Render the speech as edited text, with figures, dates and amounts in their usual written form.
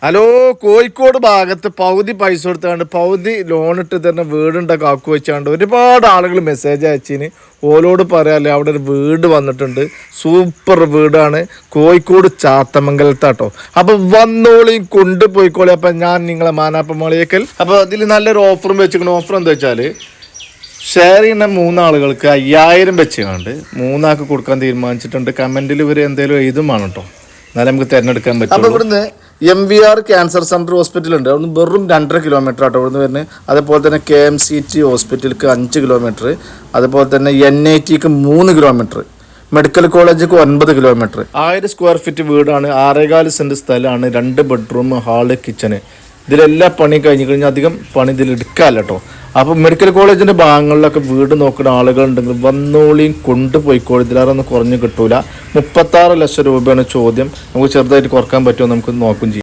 Hello, Kozhikode ഭാഗത്ത് പകുതി പൈസ കൊടുത്താണ്ട് പകുതി ലോൺ ഇട്ട് തരുന്ന വീടുണ്ട കാക്കു വെച്ചാണ്ട് ഒരുപാട് ആളുകൾ മെസ്സേജ് അയച്ചിന്. ഓലോട് പറയാല്ലേ, അവിടെ ഒരു വീട് വന്നിട്ടുണ്ട്, സൂപ്പർ വീടാണ്, കോഴിക്കോട് ചാത്തമംഗലത്താട്ടോ. അപ്പൊ വന്നോളിയും കൊണ്ടുപോയിക്കോളി. അപ്പൊ ഞാൻ നിങ്ങളെ മാനാപ്പമാളിയേക്കൽ. അപ്പൊ അതിൽ നല്ലൊരു ഓഫറും വെച്ചിരിക്കണം. ഓഫർ എന്താ വെച്ചാല്, ഷെയർ ചെയ്യുന്ന 3 ആളുകൾക്ക് 5000 വെച്ചുകൊണ്ട് 3 ആൾക്ക് കൊടുക്കാൻ തീരുമാനിച്ചിട്ടുണ്ട്. കമന്റിൽ ഇവർ എന്തെങ്കിലും എഴുതുമാണ് കേട്ടോ, എന്നാലും നമുക്ക് തിരഞ്ഞെടുക്കാൻ പറ്റും. അപ്പൊ ഇവിടുന്ന് MVR ക്യാൻസർ സെന്റർ ഹോസ്പിറ്റൽ ഉണ്ട്, അവിടുന്ന് വെറും 2.5 കിലോമീറ്റർ ആട്ടോ ഇവിടുന്ന് വരുന്നത്. അതേപോലെ തന്നെ KMCT ഹോസ്പിറ്റലിക്ക് 5 കിലോമീറ്റർ, അതുപോലെ തന്നെ NITക്ക് 3 കിലോമീറ്റർ, മെഡിക്കൽ കോളേജിക്ക് 9 കിലോമീറ്റർ. 1000 സ്ക്വയർ ഫീറ്റ് വീടാണ്, 6.4 സെന്റ് സ്ഥലമാണ്, 2 ബെഡ്റൂം, ഹാള്, കിച്ചണ്. ഇതിലെല്ലാ പണി കഴിഞ്ഞ് കഴിഞ്ഞാൽ അധികം പണി ഇതിൽ എടുക്കാമല്ല കേട്ടോ. അപ്പോൾ മെഡിക്കൽ കോളേജിൻ്റെ ഭാഗങ്ങളിലൊക്കെ വീട് നോക്കുന്ന ആളുകളുണ്ടെങ്കിൽ വന്നോളിയും കൊണ്ടുപോയിക്കോളി. ഇതിലാറൊന്നും കുറഞ്ഞ് കിട്ടൂല. 36 ലക്ഷം രൂപയാണ് ചോദ്യം. നമുക്ക് ചെറുതായിട്ട് കുറക്കാൻ പറ്റുമോ നമുക്ക് നോക്കും ചെയ്യാം.